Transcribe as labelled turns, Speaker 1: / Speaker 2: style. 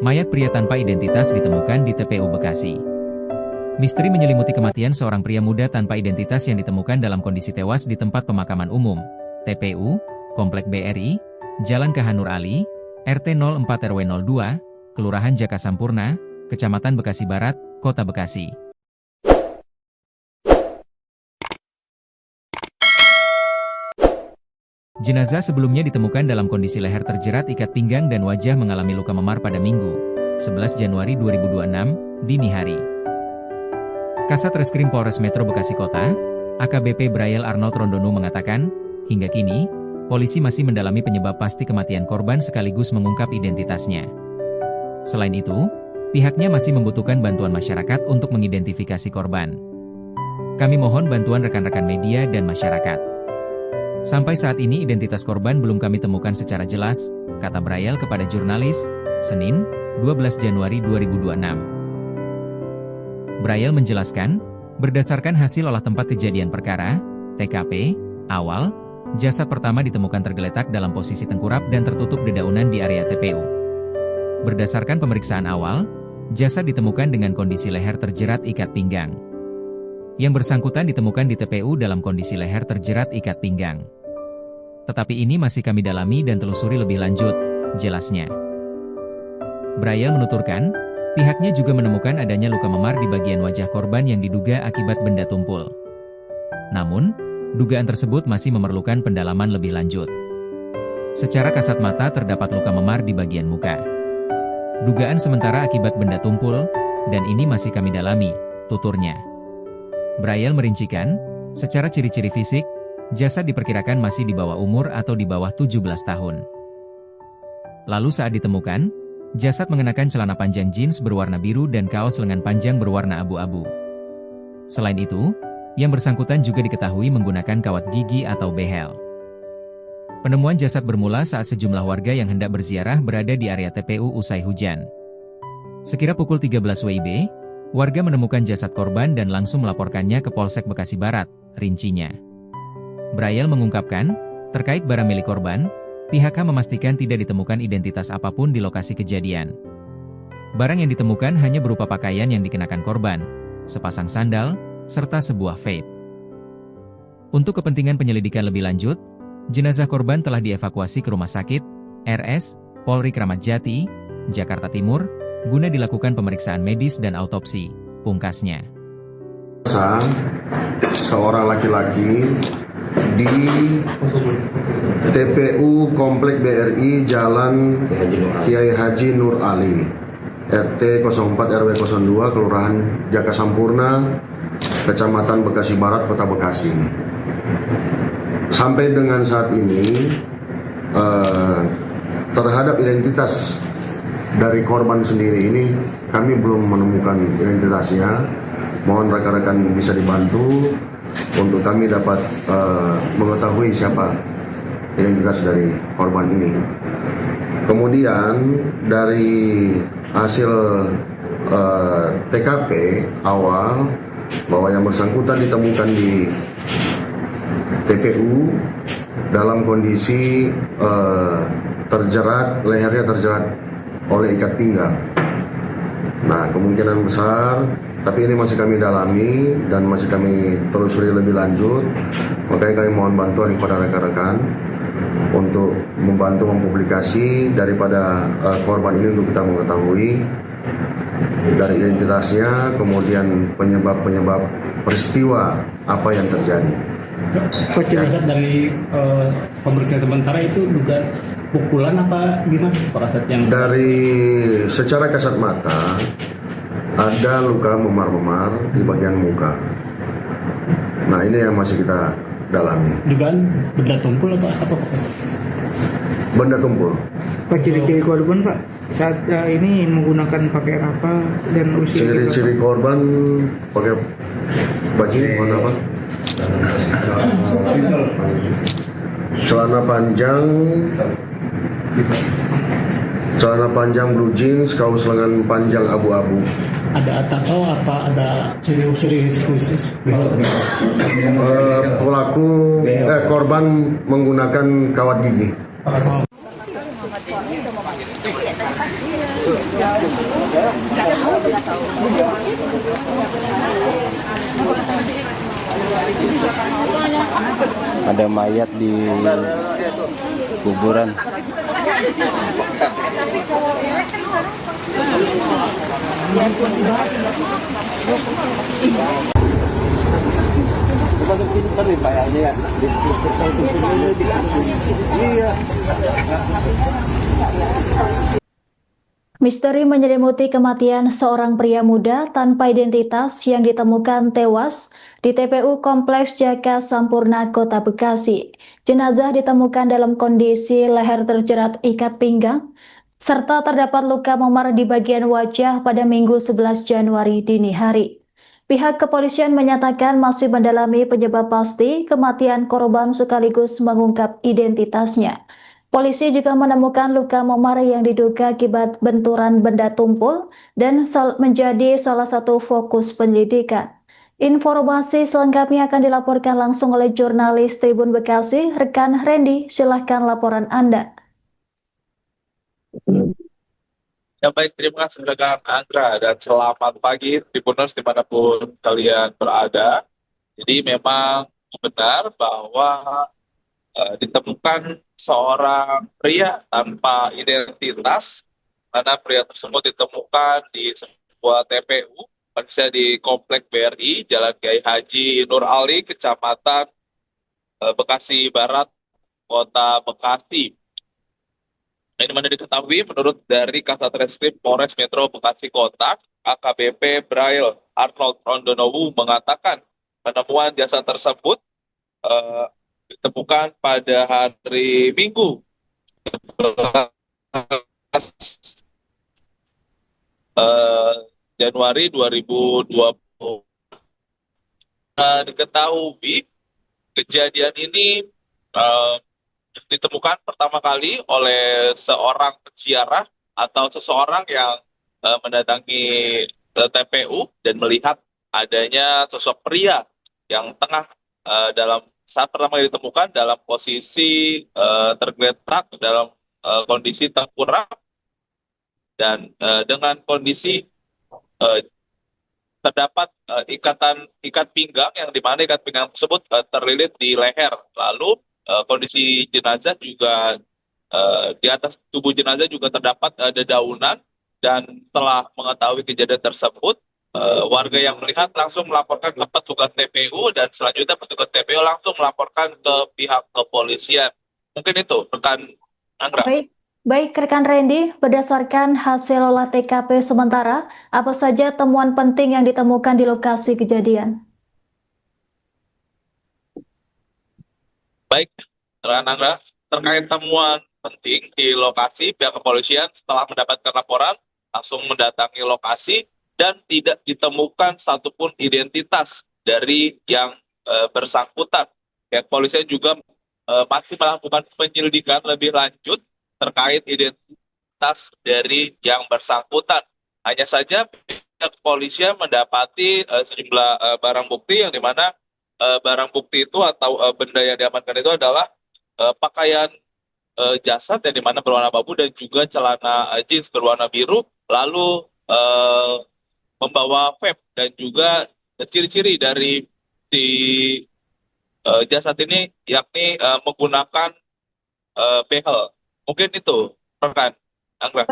Speaker 1: mayat pria tanpa identitas ditemukan di TPU Bekasi. Misteri menyelimuti kematian seorang pria muda tanpa identitas yang ditemukan dalam kondisi tewas di tempat pemakaman umum, TPU, Komplek BRI, Jalan KH Nur Ali, RT 04 RW 02, Kelurahan Jaka Sampurna, Kecamatan Bekasi Barat, Kota Bekasi. Jenazah sebelumnya ditemukan dalam kondisi leher terjerat ikat pinggang dan wajah mengalami luka memar pada Minggu, 11 Januari 2026, dini hari. Kasat Reskrim Polres Metro Bekasi Kota, AKBP Braille Arnold Rondonu mengatakan, hingga kini, polisi masih mendalami penyebab pasti kematian korban sekaligus mengungkap identitasnya. Selain itu, pihaknya masih membutuhkan bantuan masyarakat untuk mengidentifikasi korban. Kami mohon bantuan rekan-rekan media dan masyarakat. Sampai saat ini identitas korban belum kami temukan secara jelas, kata Braille kepada jurnalis, Senin, 12 Januari 2026. Braille menjelaskan, berdasarkan hasil olah tempat kejadian perkara, TKP, awal, jasad pertama ditemukan tergeletak dalam posisi tengkurap dan tertutup dedaunan di area TPU. Berdasarkan pemeriksaan awal, jasad ditemukan dengan kondisi leher terjerat ikat pinggang. Yang bersangkutan ditemukan di TPU dalam kondisi leher terjerat ikat pinggang. Tetapi ini masih kami dalami dan telusuri lebih lanjut, jelasnya. Braille menuturkan, pihaknya juga menemukan adanya luka memar di bagian wajah korban yang diduga akibat benda tumpul. Namun, dugaan tersebut masih memerlukan pendalaman lebih lanjut. Secara kasat mata terdapat luka memar di bagian muka. Dugaan sementara akibat benda tumpul, dan ini masih kami dalami, tuturnya. Braille merincikan, secara ciri-ciri fisik, jasad diperkirakan masih di bawah umur atau di bawah 17 tahun. Lalu saat ditemukan, jasad mengenakan celana panjang jeans berwarna biru dan kaos lengan panjang berwarna abu-abu. Selain itu, yang bersangkutan juga diketahui menggunakan kawat gigi atau behel. Penemuan jasad bermula saat sejumlah warga yang hendak berziarah berada di area TPU usai hujan. Sekira pukul 13 WIB, warga menemukan jasad korban dan langsung melaporkannya ke Polsek Bekasi Barat, rincinya. Braille mengungkapkan, terkait barang milik korban, pihaknya memastikan tidak ditemukan identitas apapun di lokasi kejadian. Barang yang ditemukan hanya berupa pakaian yang dikenakan korban, sepasang sandal, serta sebuah vape. Untuk kepentingan penyelidikan lebih lanjut, jenazah korban telah dievakuasi ke Rumah Sakit RS Polri Kramat Jati, Jakarta Timur, guna dilakukan pemeriksaan medis dan autopsi, pungkasnya.
Speaker 2: Seorang laki-laki di TPU Komplek BRI Jalan Kiai Haji Nur Ali, RT 04 RW 02, Kelurahan Jaka Sampurna, Kecamatan Bekasi Barat, Kota Bekasi. Sampai dengan saat ini, terhadap identitas dari korban sendiri ini, kami belum menemukan identitasnya. Mohon rekan-rekan bisa dibantu untuk kami dapat mengetahui siapa identitas dari korban ini. Kemudian dari hasil TKP awal bahwa yang bersangkutan ditemukan di TPU dalam kondisi lehernya terjerat oleh ikat pinggang. Nah, kemungkinan besar, tapi ini masih kami dalami dan masih kami telusuri lebih lanjut. Makanya kami mohon bantuan kepada rekan-rekan untuk membantu mempublikasi daripada korban ini untuk kita mengetahui dari identitasnya, kemudian penyebab peristiwa apa yang terjadi.
Speaker 3: Pak, dilihat dari pemeriksaan sementara itu dugaan pukulan apa gimana Pak yang
Speaker 2: dari secara kasat mata ada luka memar-memar di bagian muka. Nah, ini yang masih kita dalami.
Speaker 3: Dugaan benda tumpul apa Pak?
Speaker 2: Benda tumpul.
Speaker 4: Pak, ciri-ciri korban Pak saat ini menggunakan pakaian apa dan usia?
Speaker 2: Ciri-ciri korban pakai baju warna apa? Celana panjang blue jeans, kaos lengan panjang abu-abu.
Speaker 3: Ada tato apa ada ciri khusus?
Speaker 2: Korban menggunakan kawat gigi.
Speaker 5: Ada mayat di kuburan.
Speaker 6: Misteri menyelimuti kematian seorang pria muda tanpa identitas yang ditemukan tewas di TPU Kompleks Jaka Sampurna, Kota Bekasi. Jenazah ditemukan dalam kondisi leher terjerat ikat pinggang, serta terdapat luka memar di bagian wajah pada Minggu 11 Januari dini hari. Pihak kepolisian menyatakan masih mendalami penyebab pasti kematian korban sekaligus mengungkap identitasnya. Polisi juga menemukan luka memar yang diduga akibat benturan benda tumpul dan menjadi salah satu fokus penyelidikan. Informasi selengkapnya akan dilaporkan langsung oleh jurnalis Tribun Bekasi, rekan Randy. Silahkan laporan Anda.
Speaker 7: Ya baik, terima kasih rekan Anggra dan selamat pagi Tribuners dimanapun kalian berada. Jadi memang benar bahwa ditemukan seorang pria tanpa identitas, karena pria tersebut ditemukan di sebuah TPU, persisnya di Komplek BRI, Jalan Kiai Haji Nur Ali, Kecamatan Bekasi Barat, Kota Bekasi. Ini mana diketahui menurut dari Kasat Reskrim Polres Metro Bekasi Kota, AKBP Braille Arnold Rondonowu mengatakan penemuan jasad tersebut ditemukan pada hari Minggu 11 Januari 2020. Diketahui kejadian ini ditemukan pertama kali oleh seorang peziarah atau seseorang yang mendatangi TPU dan melihat adanya sosok pria yang tengah dalam saat pertama kali ditemukan dalam posisi tergeletak dalam kondisi tengkurap dan dengan kondisi terdapat ikat pinggang yang dimana ikat pinggang tersebut terlilit di leher. Lalu kondisi jenazah juga di atas tubuh jenazah juga terdapat dedaunan, dan setelah mengetahui kejadian tersebut warga yang melihat langsung melaporkan ke petugas TPU dan selanjutnya petugas TPU langsung melaporkan ke pihak kepolisian. Mungkin itu rekan Anggra.
Speaker 6: Baik rekan Randy, berdasarkan hasil olah TKP sementara, apa saja temuan penting yang ditemukan di lokasi kejadian?
Speaker 7: Baik, rekan Anggra, terkait temuan penting di lokasi, pihak kepolisian setelah mendapatkan laporan langsung mendatangi lokasi dan tidak ditemukan satupun identitas dari yang bersangkutan. Pihak kepolisian juga masih melakukan penyelidikan lebih lanjut terkait identitas dari yang bersangkutan. Hanya saja pihak kepolisian mendapati sejumlah barang bukti yang dimana barang bukti itu atau benda yang diamankan itu adalah pakaian jasad yang dimana berwarna abu dan juga celana jeans berwarna biru, lalu membawa vape dan juga ciri-ciri dari si jasad ini yakni menggunakan behel. Mungkin itu rekan Anggra.